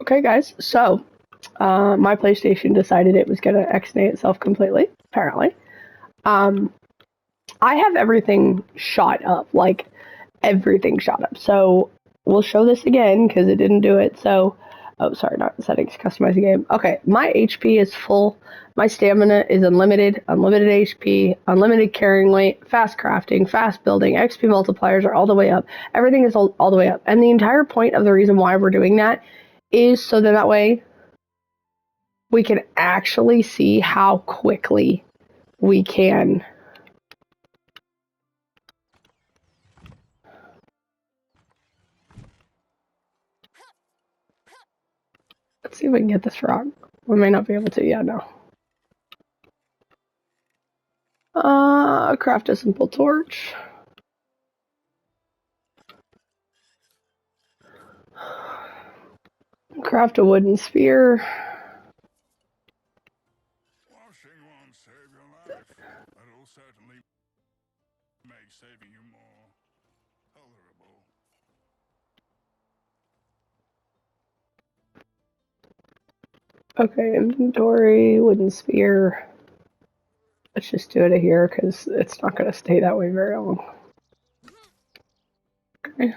Okay, guys. So, my PlayStation decided it was going to X-nay itself completely. Apparently, um, I have everything shot up, like everything shot up. So we'll show this again because it didn't do it. So, oh, sorry, not settings, customize the game. Okay, my HP is full. My stamina is unlimited, unlimited HP, unlimited carrying weight, fast crafting, fast building, XP multipliers are all the way up. Everything is all the way up. And the entire point of the reason why we're doing that is so that way we can actually see how quickly we can. Let's see if we can get this rock. We may not be able to. Yeah, no. Craft a simple torch. Craft a wooden spear. Washing won't save your life, but it'll certainly make saving you more tolerable. Okay, inventory, wooden spear. Let's just do it here because it's not going to stay that way very long. Okay.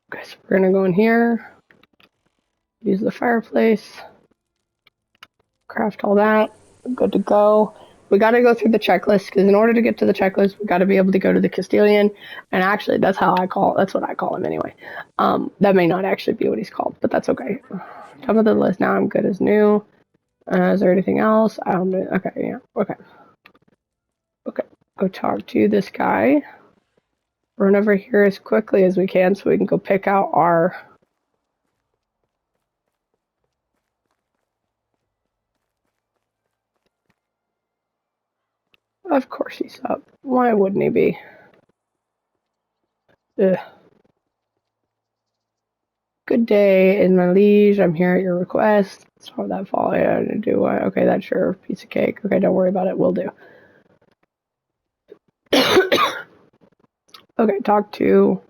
Okay, so we're going to go in here, use the fireplace, craft all that. Good to go. We got to go through the checklist because in order to get to the checklist, we got to be able to go to the Castilian. And actually, that's what I call him anyway. That may not actually be what he's called, but that's okay. Top of the list now. I'm good as new. Is there anything else? I don't know. Okay, yeah. Okay. Okay. Go talk to this guy. Run over here as quickly as we can so we can go pick out our. Of course he's up. Why wouldn't he be? Ugh. Good day, in my liege. I'm here at your request. So that fall I had to do what? Okay, that's your piece of cake. Okay, don't worry about it. We'll do. Okay, talk to.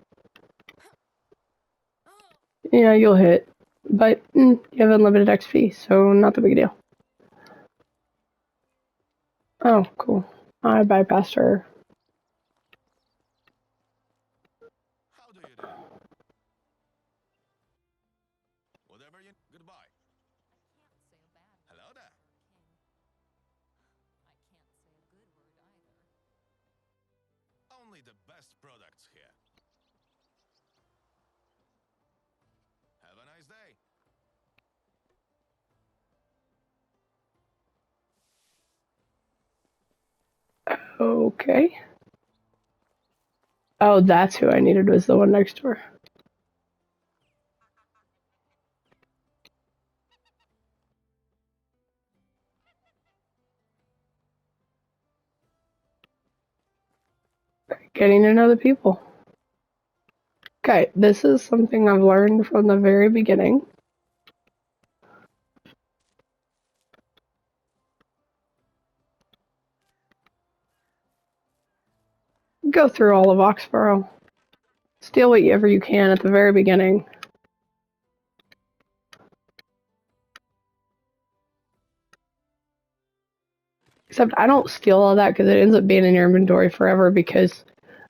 Yeah, you'll hit. But you have unlimited XP, so not the big deal. Oh, cool. I bypassed her. How do you do? Whatever you. Goodbye. Hello there. Only the best products here. Have a nice day. Okay. Oh, that's who I needed was the one next door. Getting to know the people. Okay, this is something I've learned from the very beginning. Go through all of Oxbow. Steal whatever you can at the very beginning. Except I don't steal all that because it ends up being in your inventory forever because,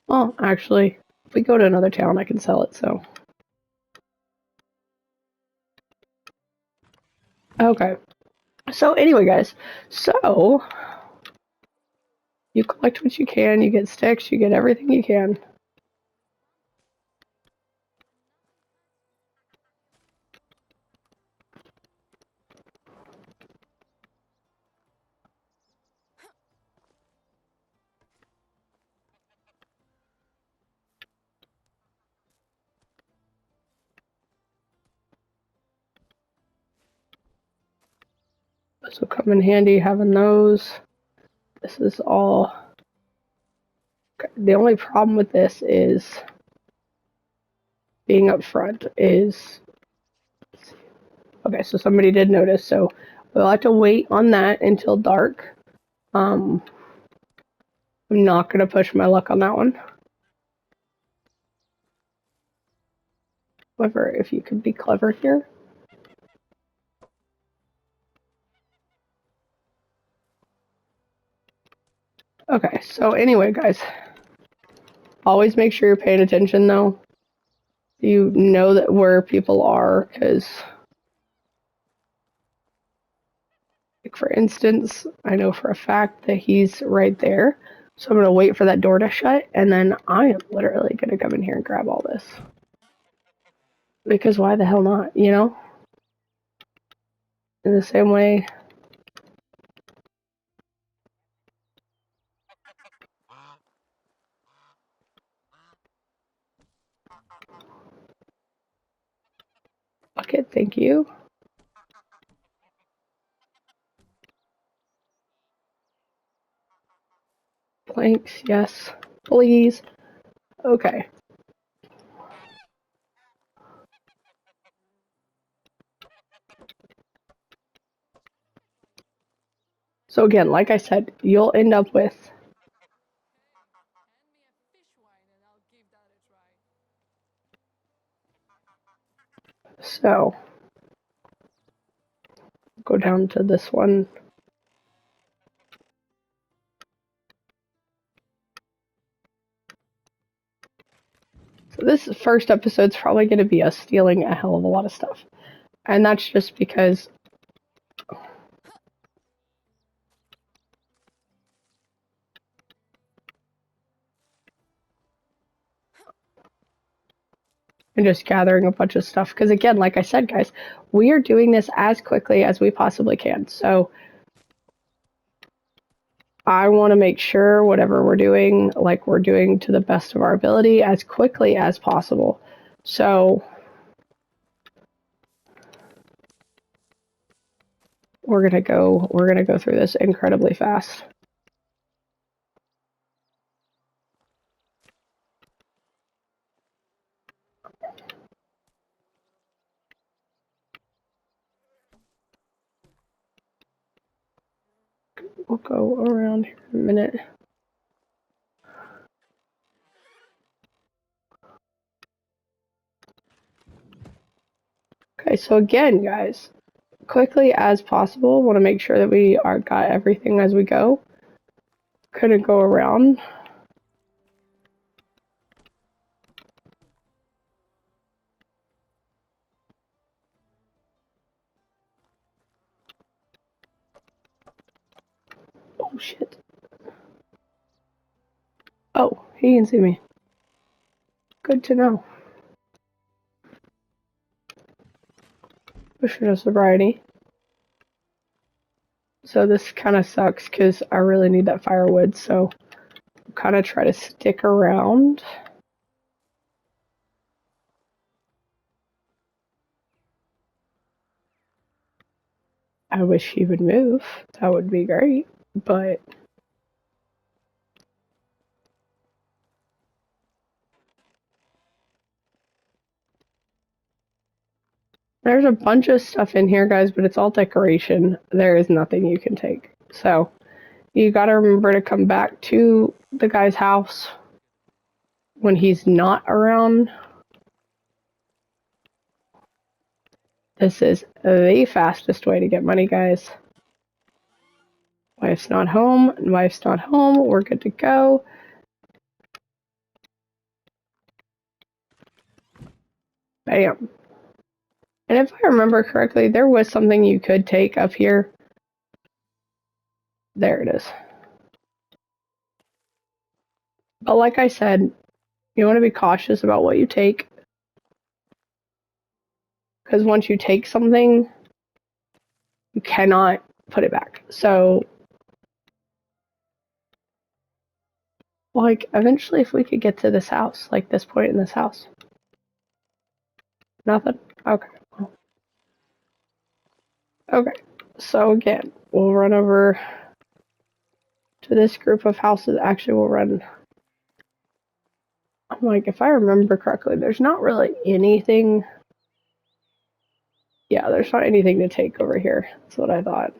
well, actually, if we go to another town, I can sell it, so. Okay. So anyway, guys, so you collect what you can, you get sticks, you get everything you can. This will come in handy having those. This is all. The only problem with this is being up front is. Okay, so somebody did notice, so we'll have to wait on that until dark. I'm not going to push my luck on that one. However, if you could be clever here. Okay, so anyway, guys, always make sure you're paying attention, though. You know that where people are, because, like, for instance, I know for a fact that he's right there. So I'm going to wait for that door to shut, and then I am literally going to come in here and grab all this. Because why the hell not, you know? In the same way. Okay, thank you. Planks, yes. Please. Okay. So again, like I said, you'll end up with so go down to this one. So this first episode's probably going to be us stealing a hell of a lot of stuff. And that's just because and just gathering a bunch of stuff. Because again, like I said, guys, we are doing this as quickly as we possibly can. So I want to make sure whatever we're doing, like we're doing to the best of our ability as quickly as possible. So we're gonna go through this incredibly fast. We'll go around here in a minute. Okay, so again, guys, quickly as possible, want to make sure that we are got everything as we go. Couldn't go around. Oh shit. Oh, he can see me. Good to know. Pushing a sobriety. So this kind of sucks because I really need that firewood, so I'll kind of try to stick around. I wish he would move. That would be great, but there's a bunch of stuff in here, guys, but it's all decoration. There is nothing you can take. So you gotta remember to come back to the guy's house when he's not around. This is the fastest way to get money, guys. Wife's not home. Wife's not home. We're good to go. Bam. And if I remember correctly, there was something you could take up here. There it is. But like I said, you want to be cautious about what you take. Because once you take something, you cannot put it back. So, like, eventually if we could get to this house, like this point in this house. Nothing? Okay. Okay. So again, we'll run over to this group of houses. Actually, we'll run. I'm like, if I remember correctly, there's not really anything. Yeah, there's not anything to take over here. That's what I thought.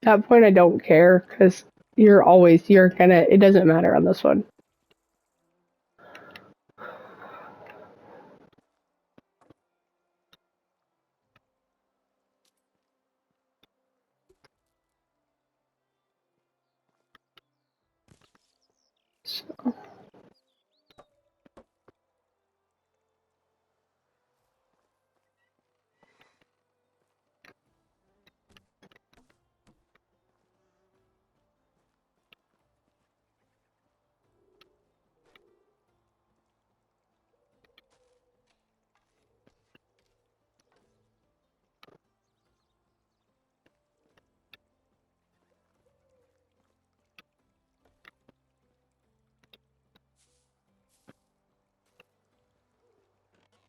At that point, I don't care, because it doesn't matter on this one. So.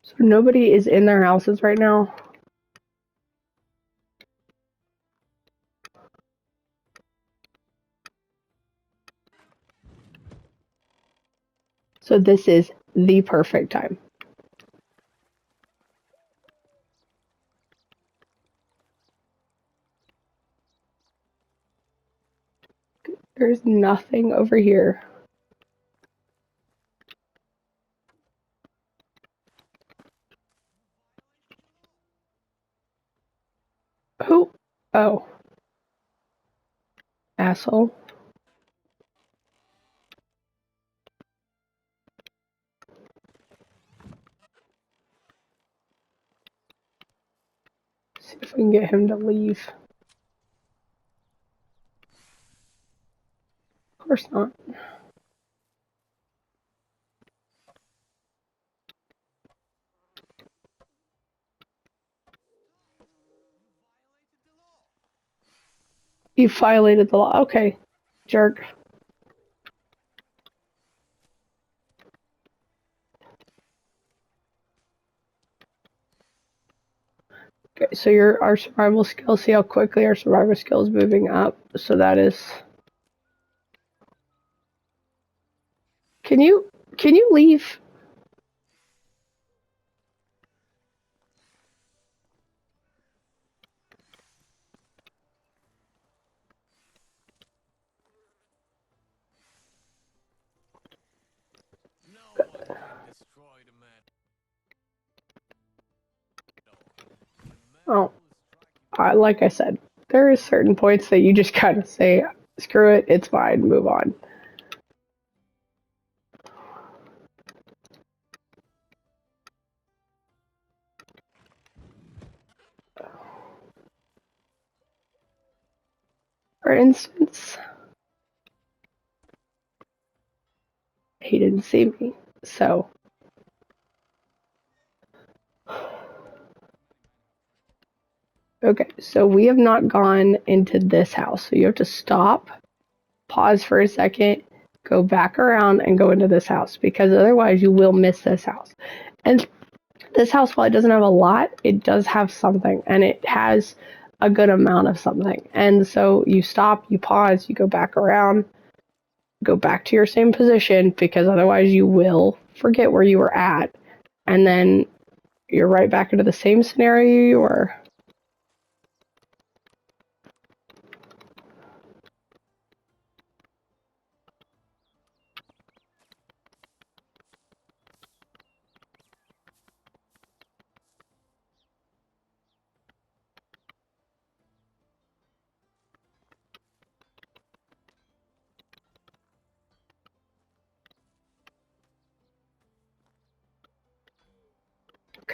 So nobody is in their houses right now. So this is the perfect time. There's nothing over here. Who? Oh. Asshole. See if we can get him to leave. Of course not. You violated the law. Okay, jerk. Okay, so our survival skill, see how quickly our survival skill is moving up. So that is. Can you leave? Oh, like I said, there are certain points that you just kind of say, screw it, it's fine, move on. For instance, he didn't see me, so. Okay, so we have not gone into this house, so you have to stop, pause for a second, go back around and go into this house, because otherwise you will miss this house. And this house, while it doesn't have a lot, it does have something, and it has a good amount of something. And so you stop, you pause, you go back around, go back to your same position, because otherwise you will forget where you were at, and then you're right back into the same scenario you were.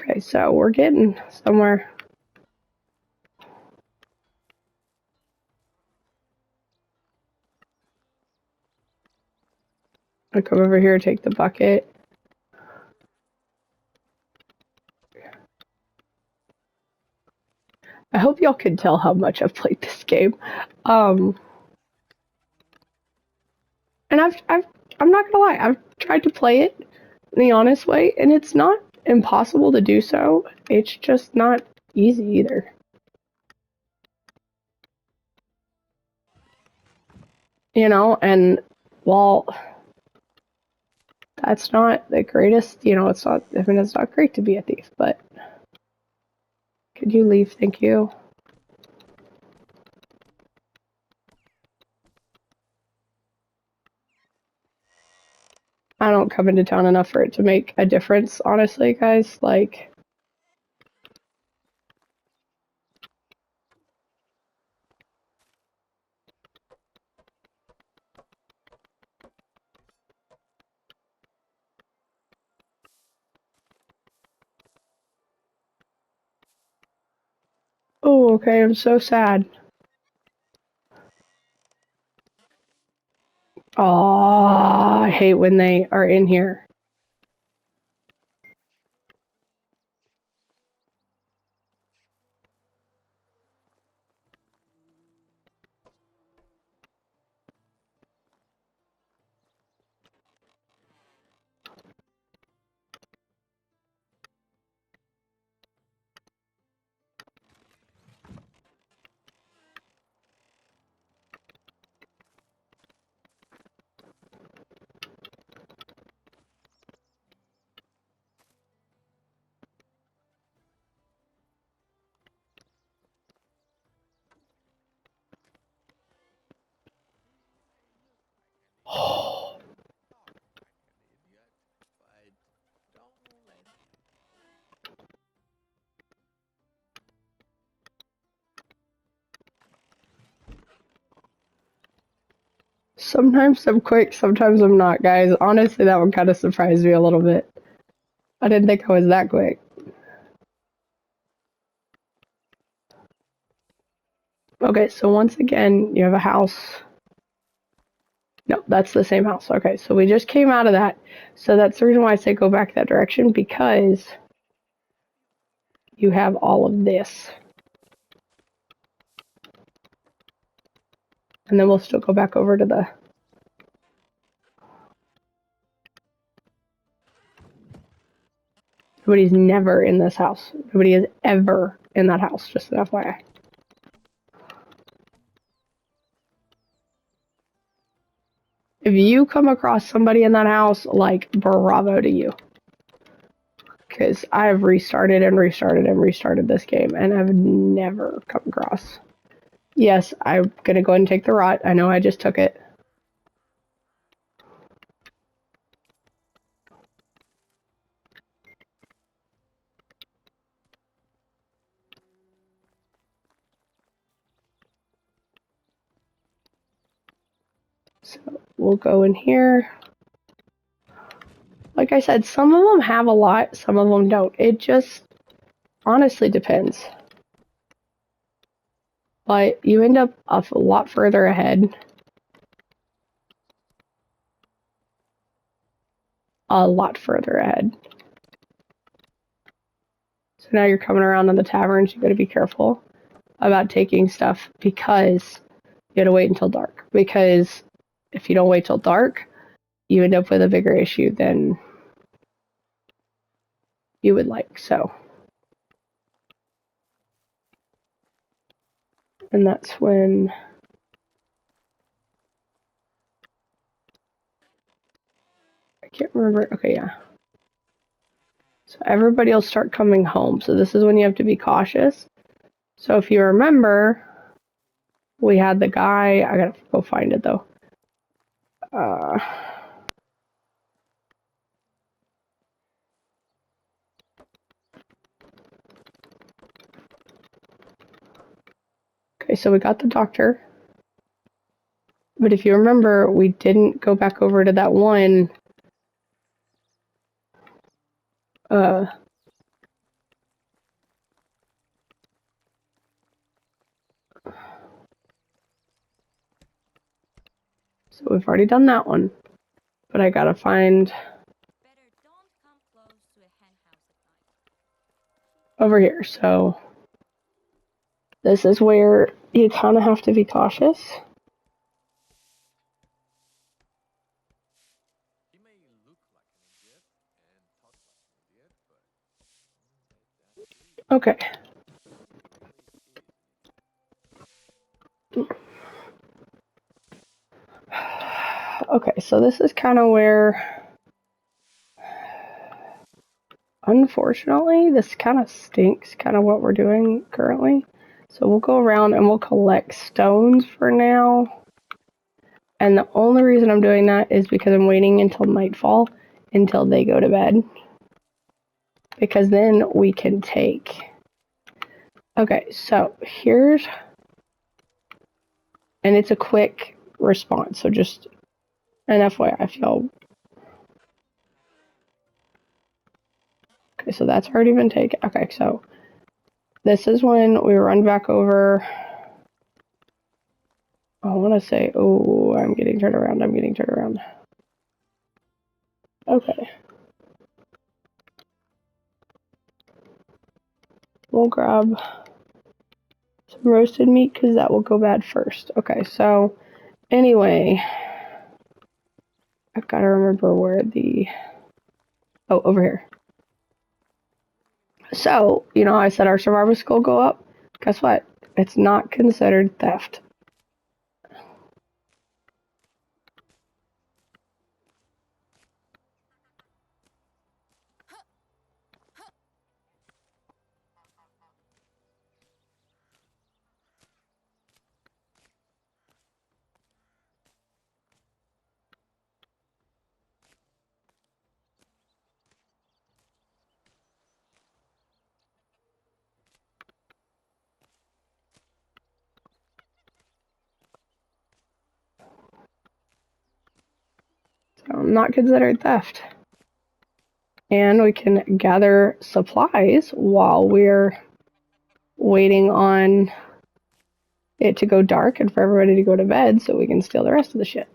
Okay, so we're getting somewhere. I'll come over here, take the bucket. I hope y'all can tell how much I've played this game. And I'm not gonna lie, I've tried to play it the honest way, and it's not impossible to do so. It's just not easy either. You know, and while that's not the greatest, it's not, I mean, it's not great to be a thief, but could you leave? Thank you. I don't come into town enough for it to make a difference, honestly, guys. Like, oh, okay, I'm so sad. Oh, I hate when they are in here. Sometimes I'm quick, sometimes I'm not, guys. Honestly, that one kind of surprised me a little bit. I didn't think I was that quick. Okay, so once again, you have a house. No, that's the same house. Okay, so we just came out of that. So that's the reason why I say go back that direction, because you have all of this. And then we'll still go back over to the... Nobody's never in this house. Nobody is ever in that house, just an FYI. If you come across somebody in that house, like, bravo to you. Because I've restarted and restarted and restarted this game, and I've never come across. Yes, I'm gonna go ahead and take the rot. I know I just took it. So we'll go in here. Like I said, some of them have a lot, some of them don't. It just honestly depends. But you end up a lot further ahead. A lot further ahead. So now you're coming around on the taverns, you gotta be careful about taking stuff because you gotta wait until dark. Because if you don't wait till dark, you end up with a bigger issue than you would like. So, and that's when I can't remember. Okay, yeah. So everybody will start coming home. So this is when you have to be cautious. So if you remember, we had the guy. I gotta go find it though. Okay, so we got the doctor. But if you remember, we didn't go back over to that one. So we've already done that one. But I gotta find over here. So this is where you kind of have to be cautious. Okay. Okay, so this is kind of where, unfortunately, this kind of stinks, kind of what we're doing currently. So we'll go around and we'll collect stones for now. And the only reason I'm doing that is because I'm waiting until nightfall, until they go to bed. Because then we can take... Okay, so here's... And it's a quick response, so just an FYI if y'all... Okay, so that's already been taken. Okay, so this is when we run back over... I want to say... Oh, I'm getting turned around. Okay. We'll grab some roasted meat because that will go bad first. Okay, so anyway, I've got to remember where the... Oh, over here. So, you know how I said our survival skill go up? Guess what? It's not considered theft. So, not considered theft. And we can gather supplies while we're waiting on it to go dark and for everybody to go to bed so we can steal the rest of the shit.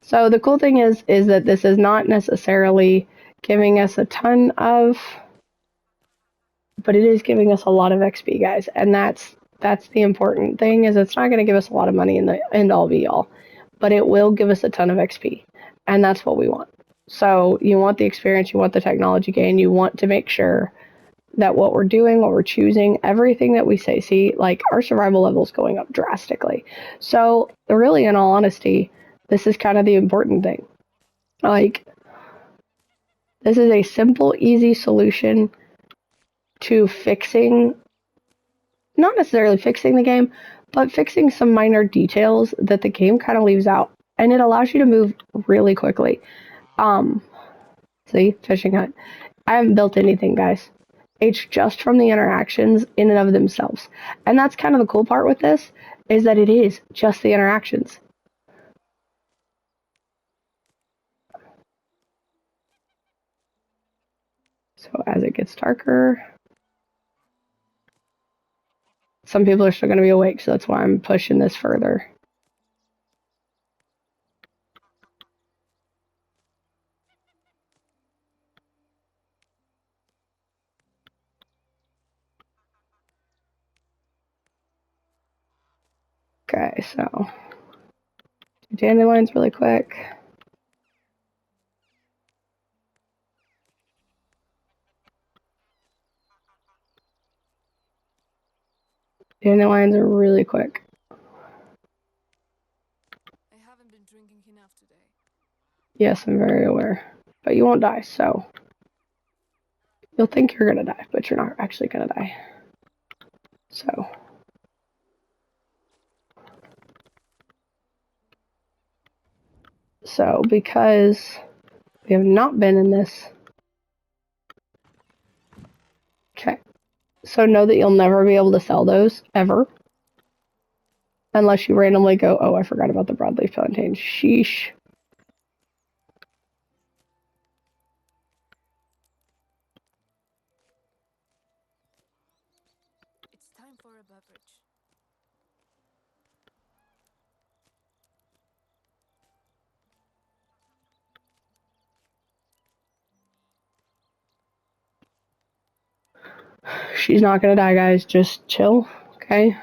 So the cool thing is that this is not necessarily giving us a ton of, but it is giving us a lot of XP, guys, and that's the important thing. Is it's not going to give us a lot of money in the end all be all, but it will give us a ton of XP, and that's what we want. So you want the experience, you want the technology gain, you want to make sure that what we're doing, what we're choosing, everything that we say, see, like our survival level is going up drastically. So really, in all honesty, this is kind of the important thing. Like, this is a simple, easy solution to fixing, not necessarily fixing the game, but fixing some minor details that the game kind of leaves out. And it allows you to move really quickly. See, fishing hut. I haven't built anything, guys. It's just from the interactions in and of themselves. And that's kind of the cool part with this, is that it is just the interactions. So as it gets darker, some people are still going to be awake, so that's why I'm pushing this further. Okay, so dandelions really quick. Dandelions are really quick. I haven't been drinking enough today. Yes, I'm very aware. But you won't die, so you'll think you're gonna die, but you're not actually gonna die. So because we have not been in this. Okay. So know that you'll never be able to sell those, ever. Unless you randomly go, oh, I forgot about the broadleaf plantain. Sheesh. It's time for a beverage. She's not gonna die, guys. Just chill, okay?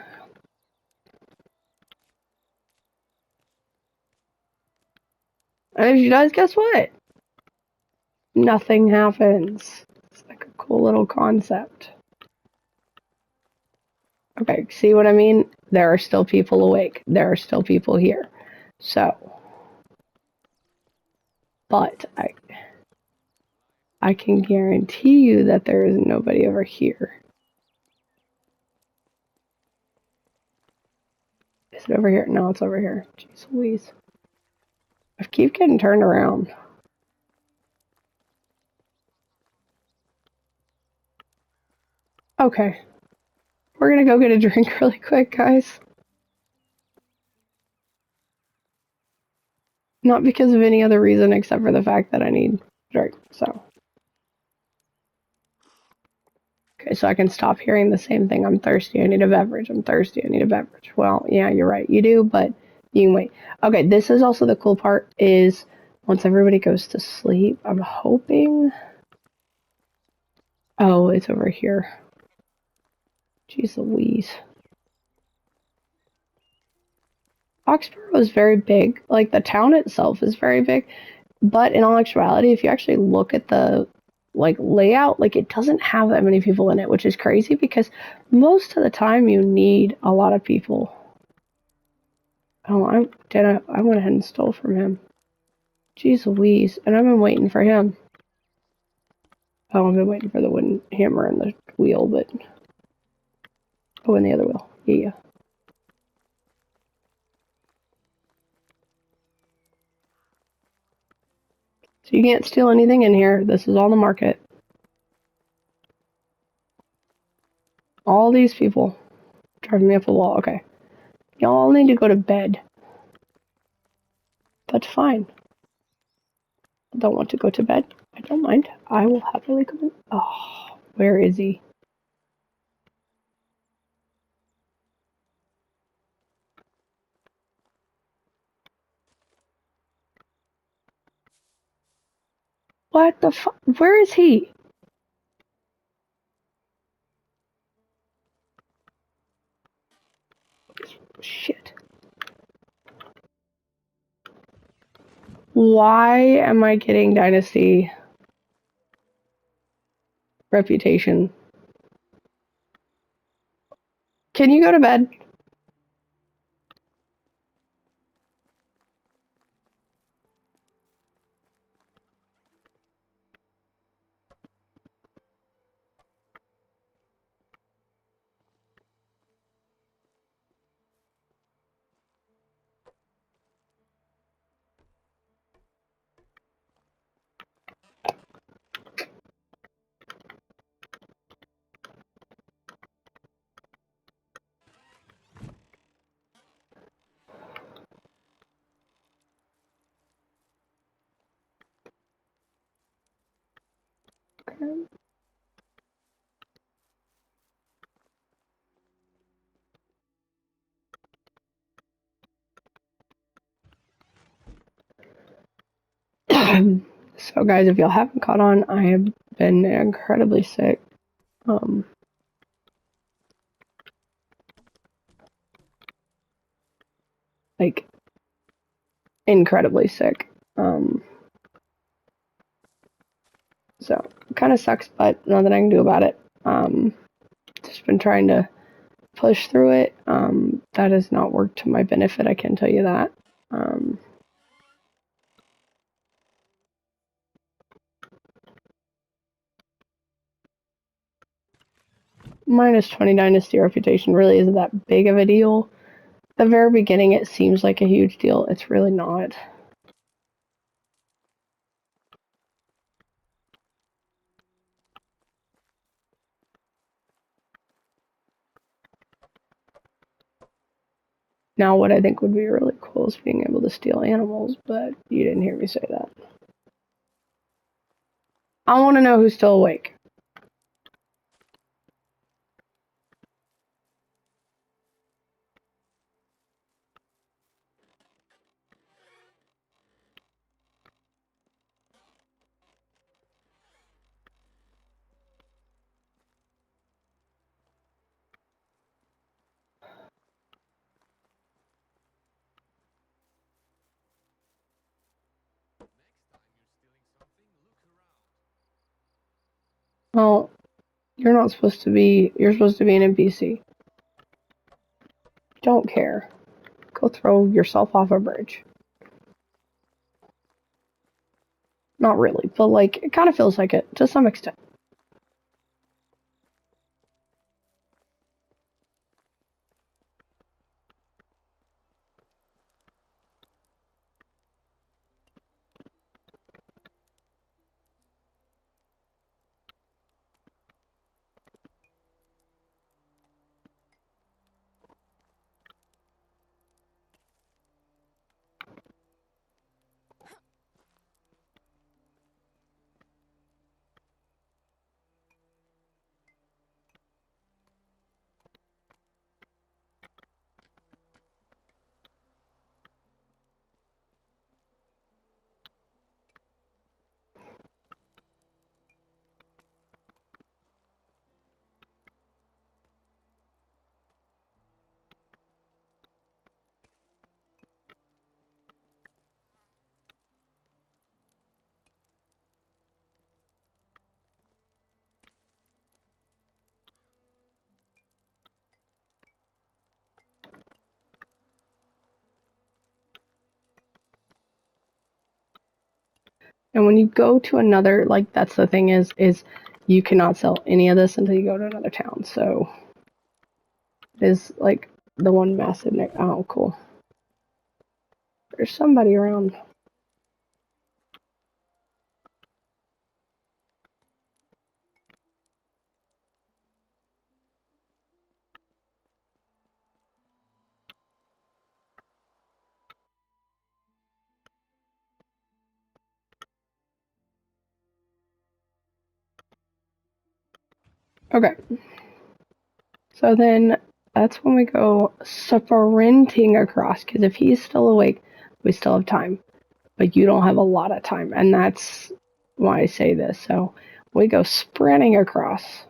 And if she does, guess what? Nothing happens. It's like a cool little concept. Okay, see what I mean? There are still people awake. There are still people here. So, but I can guarantee you that there is nobody over here. Is it over here? No, it's over here. Jeez Louise. I keep getting turned around. Okay. We're gonna go get a drink really quick, guys. Not because of any other reason except for the fact that I need a drink, so. Okay, so I can stop hearing the same thing. I'm thirsty, I need a beverage. I'm thirsty, I need a beverage. Well, yeah, you're right. You do, but you can wait. Okay, this is also the cool part is once everybody goes to sleep, I'm hoping. Oh, it's over here. Jeez Louise. Oxbow is very big. Like, the town itself is very big. But in all actuality, if you actually look at the like layout, like it doesn't have that many people in it, which is crazy because most of the time you need a lot of people. Oh, I went ahead and stole from him. Jeez Louise, and I've been waiting for him. Oh, I've been waiting for the wooden hammer and the wheel, but oh, and the other wheel. Yeah. So you can't steal anything in here. This is all the market. All these people driving me up the wall. Okay. Y'all need to go to bed. That's fine. I don't want to go to bed. I don't mind. I will happily come in. Oh, where is he? What the fuck? Where is he? Shit. Why am I getting Dynasty reputation? Can you go to bed? So, guys, if y'all haven't caught on, I have been incredibly sick. Like, incredibly sick. So, it kind of sucks, but nothing I can do about it. Just been trying to push through it. That has not worked to my benefit, I can tell you that. Minus 20 Dynasty reputation really isn't that big of a deal. At the very beginning, it seems like a huge deal. It's really not. Now, what I think would be really cool is being able to steal animals, but you didn't hear me say that. I want to know who's still awake. Well, you're not supposed to be. You're supposed to be an NPC. Don't care. Go throw yourself off a bridge. Not really, but like it kind of feels like it to some extent. And when you go to another, like, that's the thing is you cannot sell any of this until you go to another town. So it is like the one massive oh, cool. There's somebody around. Okay. So then that's when we go sprinting across, because if he's still awake, we still have time. But you don't have a lot of time, and that's why I say this. So we go sprinting across.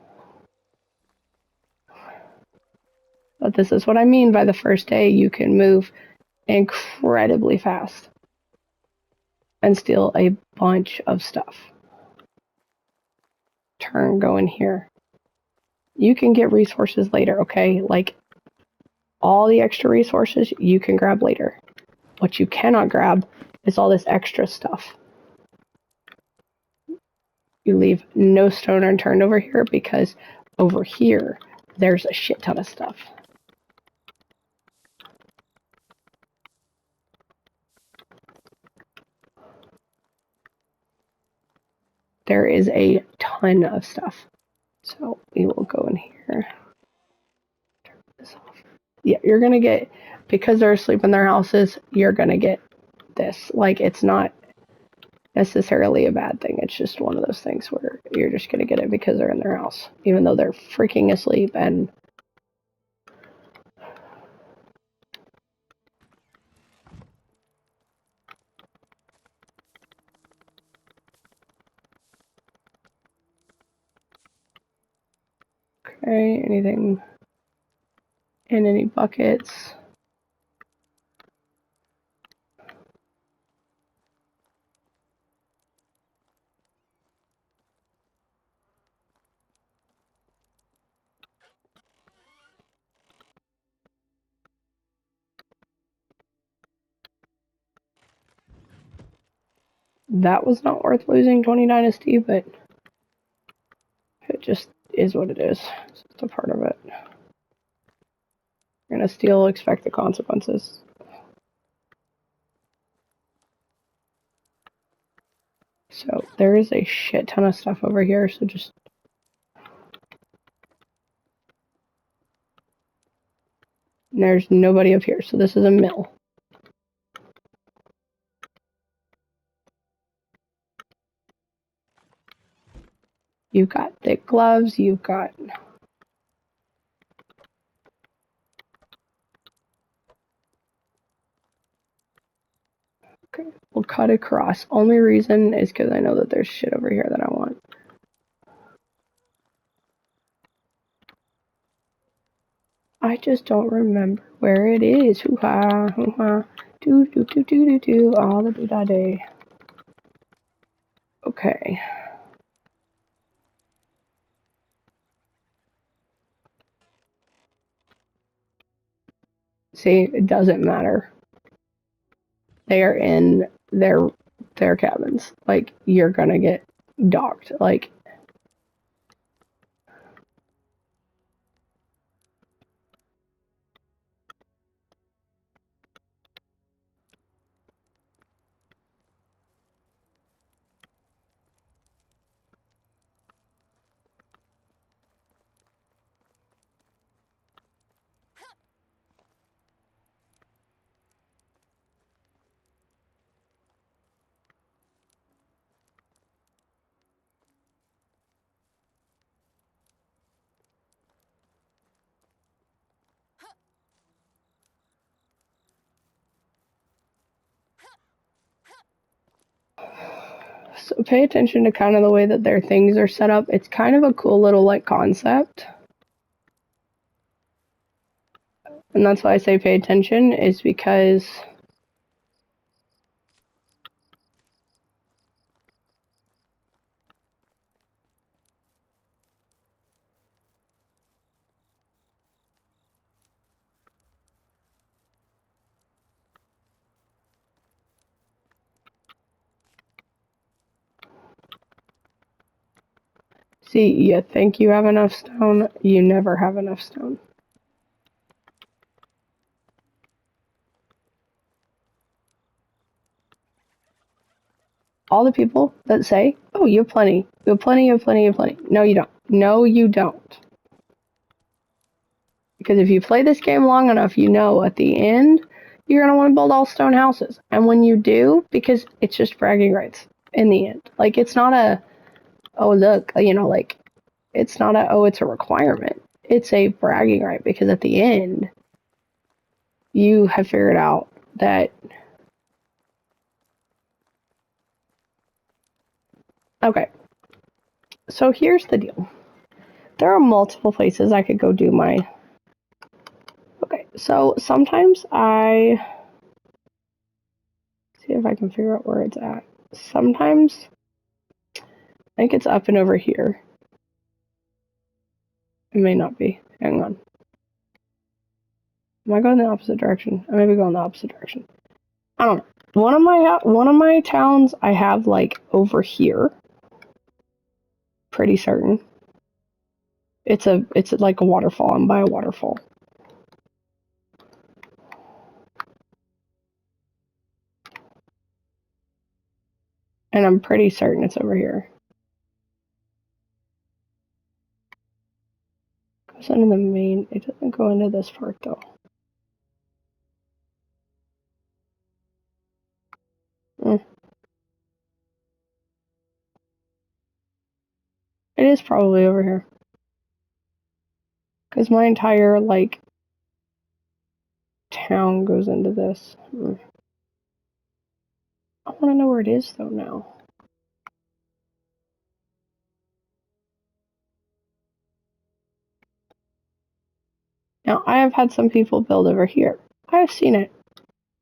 But this is what I mean by the first day you can move incredibly fast and steal a bunch of stuff. Turn, go in here. You can get resources later, okay? Like, all the extra resources you can grab later. What you cannot grab is all this extra stuff. You leave no stone unturned over here because over here there's a shit ton of stuff. There is a ton of stuff. So we will go in here. Turn this off. Yeah, you're gonna get, because they're asleep in their houses, you're gonna get this. Like, it's not necessarily a bad thing. It's just one of those things where you're just gonna get it because they're in their house, even though they're freaking asleep. And okay, anything in any buckets? That was not worth losing 20 Dynasty, but it just is what it is. It's just a part of it. You're gonna steal, expect the consequences. So there is a shit ton of stuff over here, so just... There's nobody up here, so this is a mill. You've got thick gloves, you've got... Okay, we'll cut across. Only reason is because I know that there's shit over here that I want. I just don't remember where it is. Hoo-ha, hoo-ha. Do, all the do-da-day. Okay. See, it doesn't matter. They are in their cabins. Like, you're gonna get docked. Like, so pay attention to kind of the way that their things are set up. It's kind of a cool little, like, concept. And that's why I say pay attention, is because See, you think you have enough stone, you never have enough stone. All the people that say, oh, you have plenty, you have plenty, you have plenty, you have plenty. No, you don't. No, you don't. Because if you play this game long enough, you know at the end, you're going to want to build all stone houses. And when you do, because it's just bragging rights in the end. Like, it's not a, oh, look, you know, like, it's not a, oh, it's a requirement. It's a bragging right because at the end, you have figured out that, okay, so here's the deal. There are multiple places I could go do my, okay, so sometimes see if I can figure out where it's at. Sometimes, I think it's up and over here. It may not be. Hang on. Am I going the opposite direction? I may be going the opposite direction. I don't know. One of my towns I have like over here. Pretty certain. It's like a waterfall. I'm by a waterfall. And I'm pretty certain it's over here. Goes into the main. It doesn't go into this part though. It is probably over here. Because my entire, like, town goes into this. I want to know where it is, though, now. Now, I have had some people build over here. I have seen it.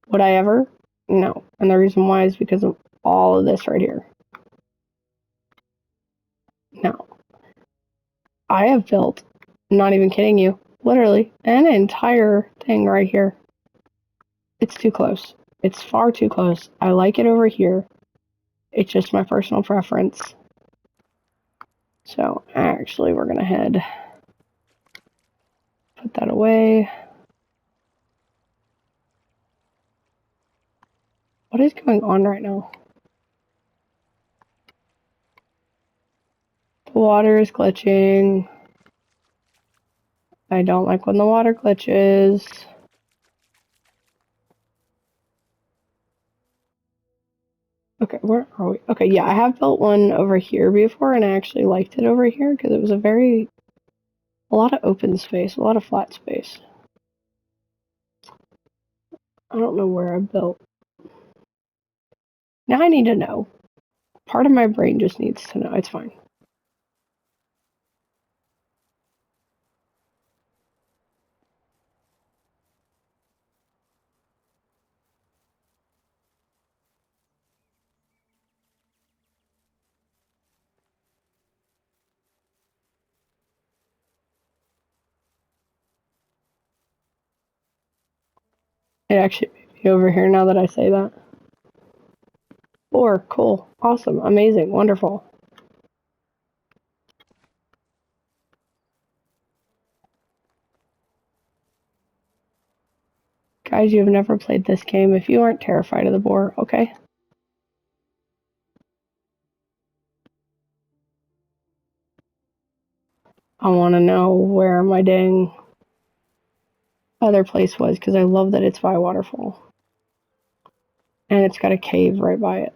Would I ever? No. And the reason why is because of all of this right here. No. I have built, not even kidding you, literally, an entire thing right here. It's too close. It's far too close. I like it over here. It's just my personal preference. So, actually, we're going to head. Put that away. What is going on right now? The water is glitching. I don't like when the water glitches. Okay, where are we? Okay, yeah, I have built one over here before, and I actually liked it over here because it was a lot of open space, a lot of flat space. I don't know where I built. Now I need to know. Part of my brain just needs to know. It's fine. It actually may be over here now that I say that. 4, cool, awesome, amazing, wonderful. Guys, you have never played this game if you aren't terrified of the boar, okay? I want to know where my dang other place was because I love that it's by a waterfall. And it's got a cave right by it.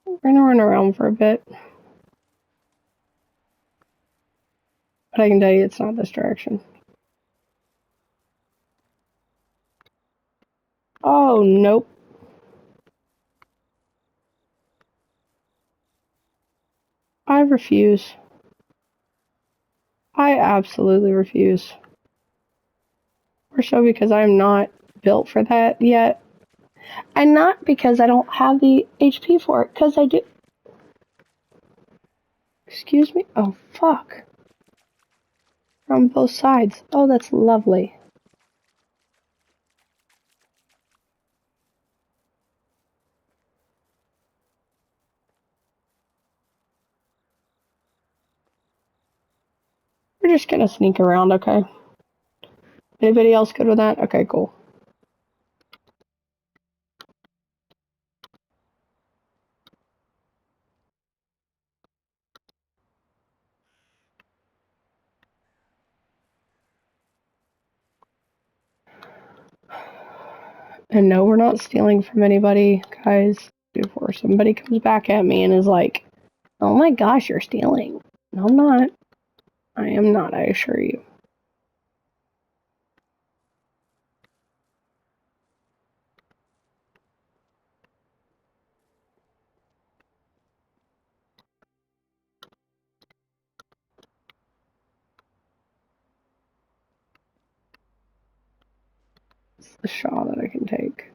We're gonna run around for a bit. But I can tell you it's not this direction. Oh, nope. I refuse. I absolutely refuse. Or so because I'm not built for that yet. And not because I don't have the HP for it, because I do. Excuse me? Oh, fuck. From both sides. Oh, that's lovely. We're just gonna sneak around, okay? Anybody else good with that? Okay, cool. And no, we're not stealing from anybody, guys. Before somebody comes back at me and is like, oh my gosh, you're stealing. No, I'm not. I am not, I assure you. It's the shaw that I can take.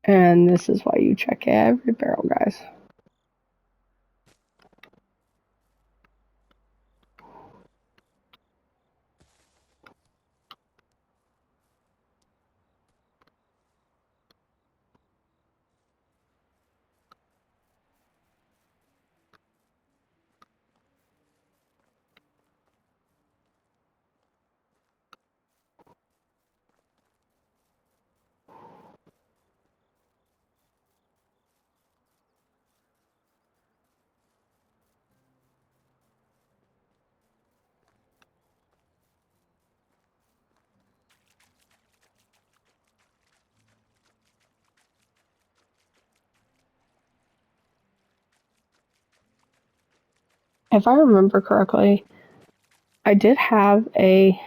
And this is why you check every barrel, guys. If I remember correctly, I did have so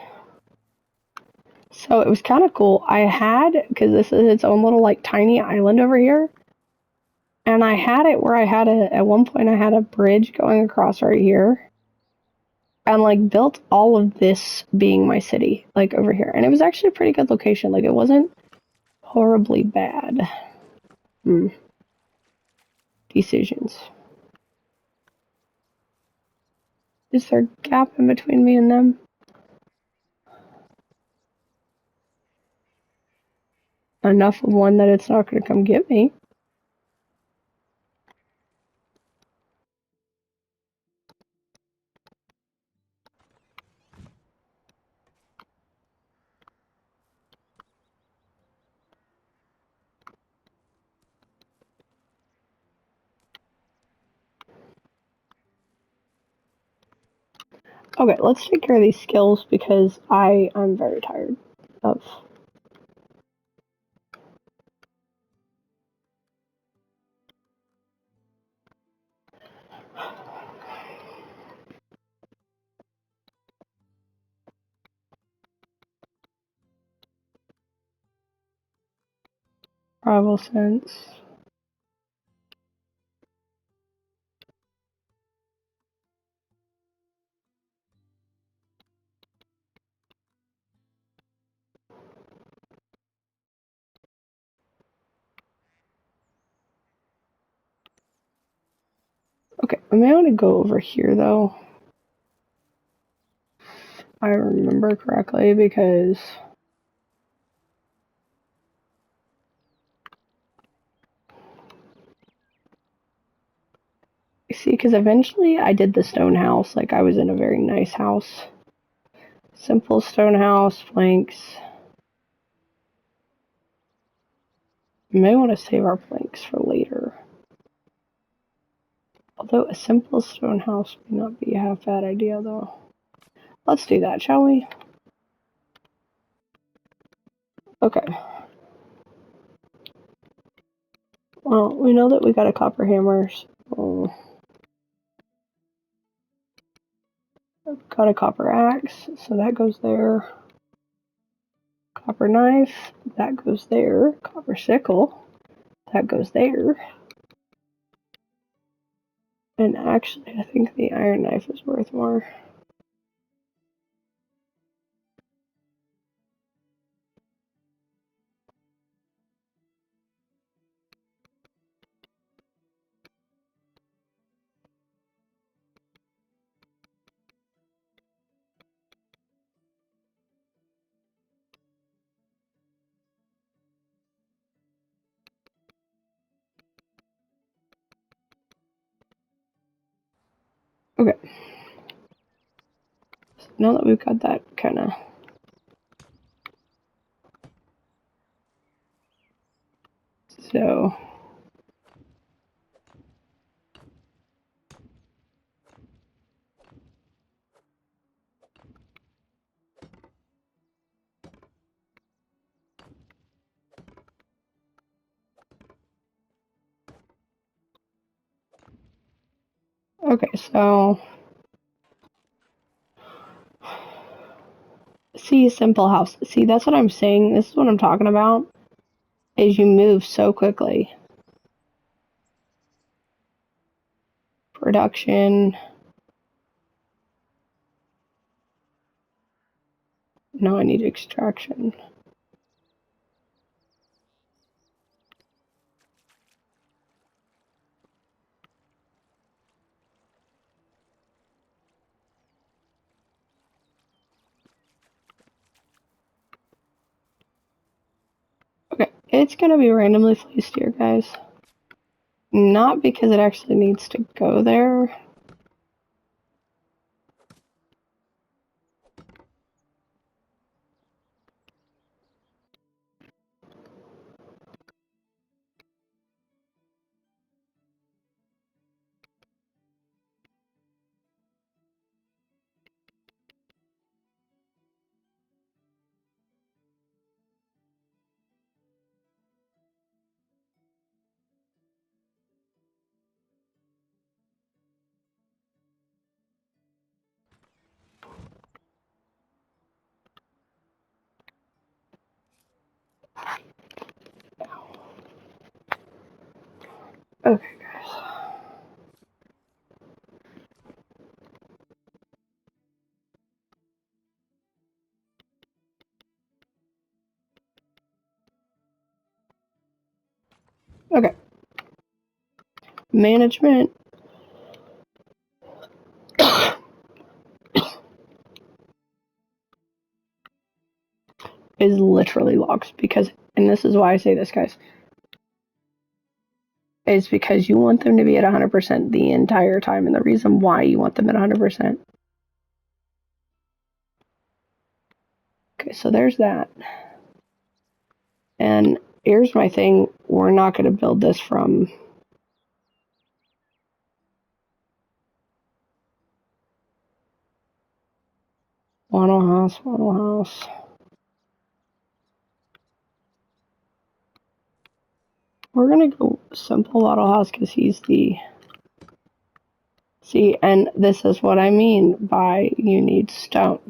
it was kind of cool. I had, because this is its own little like tiny island over here, and I had it where at one point I had a bridge going across right here, and like built all of this being my city, like over here. And it was actually a pretty good location. Like it wasn't horribly bad. Decisions. Is there a gap in between me and them? Enough of one that it's not going to come get me. Okay, let's take care of these skills because I'm very tired of. Rival sense. Okay, I may want to go over here though. If I remember correctly, because see, because eventually I did the stone house. Like I was in a very nice house, simple stone house, planks. You may want to save our planks for later. Although a simple stone house may not be a half bad idea, though. Let's do that, shall we? Okay. Well, we know that we got a copper hammer. So got a copper axe, so that goes there. Copper knife, that goes there. Copper sickle, that goes there. And actually, I think the iron knife is worth more. Okay. So now that we've got that kind of... So... Okay, so... See, simple house. See, that's what I'm saying. This is what I'm talking about. Is you move so quickly. Production. Now I need extraction. Okay, it's gonna be randomly placed here, guys. Not because it actually needs to go there. Okay, guys. Okay. Management. Is literally locked because, and this is why I say this, guys, is because you want them to be at 100% the entire time, and the reason why you want them at 100%. Okay, so there's that. And here's my thing, we're not going to build this from Waddle House, Waddle House. We're going to go simple Waddle House because he's the... See, and this is what I mean by you need stone.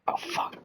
Oh, fuck.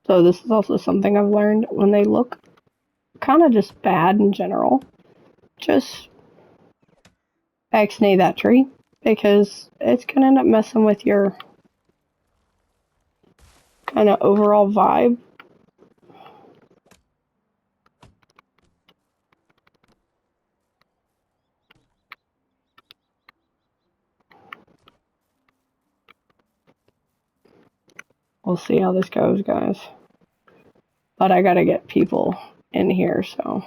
So this is also something I've learned when they look kind of just bad in general. Just X-nay that tree because it's going to end up messing with your kind of overall vibe. We'll see how this goes, guys. But I gotta get people in here, so.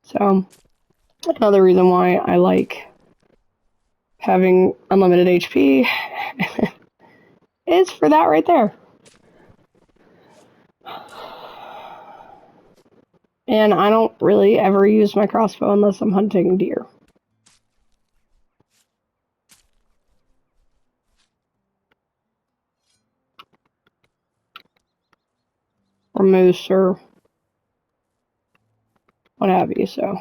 So, another reason why I like having unlimited HP is for that right there. And I don't really ever use my crossbow unless I'm hunting deer. Or moose or what have you, so.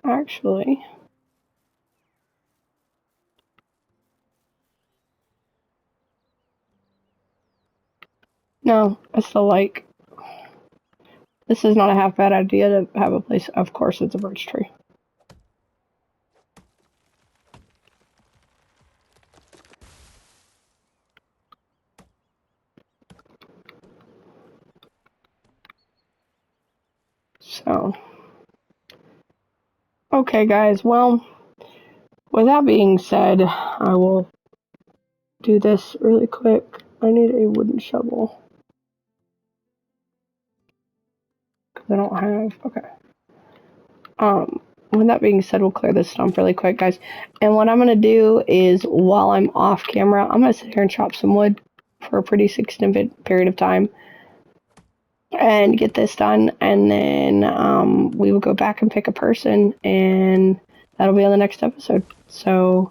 Actually, no, I still like. This is not a half bad idea to have a place. Of course, it's a birch tree. So, okay, guys, well, with that being said, I will do this really quick. I need a wooden shovel. Because I don't have. Okay. With that being said, we'll clear this stump really quick, guys. And what I'm going to do is, while I'm off camera, I'm going to sit here and chop some wood for a pretty extended period of time. And get this done, and then we will go back and pick a person, and that'll be on the next episode. So,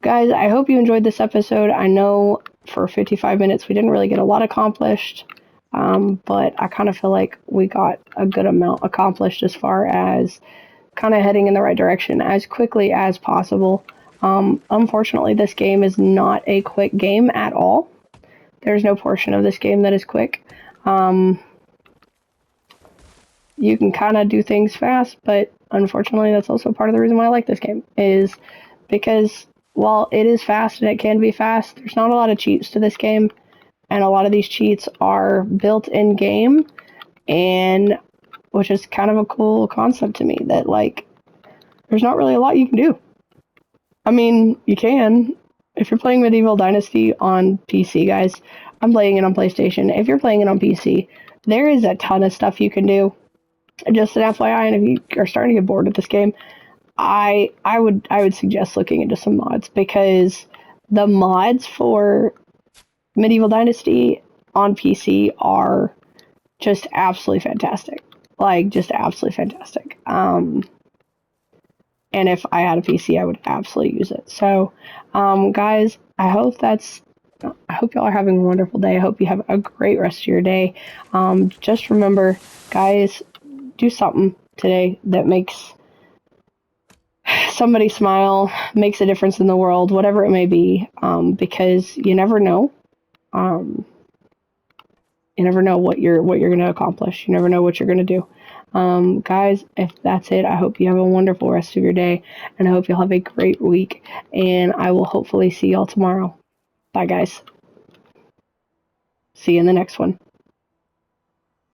guys, I hope you enjoyed this episode. I know for 55 minutes we didn't really get a lot accomplished, but I kind of feel like we got a good amount accomplished as far as kind of heading in the right direction as quickly as possible. Unfortunately, this game is not a quick game at all. There's no portion of this game that is quick. You can kind of do things fast, but unfortunately that's also part of the reason why I like this game, is because while it is fast and it can be fast, there's not a lot of cheats to this game, and a lot of these cheats are built in game, and which is kind of a cool concept to me, that like there's not really a lot you can do. I mean, you can if you're playing Medieval Dynasty on PC, guys. I'm playing it on PlayStation. If you're playing it on PC, there is a ton of stuff you can do. Just an FYI, and if you are starting to get bored with this game, I would suggest looking into some mods, because the mods for Medieval Dynasty on PC are just absolutely fantastic. Like, just absolutely fantastic. And if I had a PC, I would absolutely use it. So, guys, I hope y'all are having a wonderful day. I hope you have a great rest of your day. Just remember, guys, do something today that makes somebody smile makes a difference in the world, whatever it may be, because you never know. You never know what you're going to accomplish. You never know what you're going to do. Guys, if that's it, I hope you have a wonderful rest of your day, and I hope you'll have a great week, and I will hopefully see y'all tomorrow. Bye, guys. See you in the next one.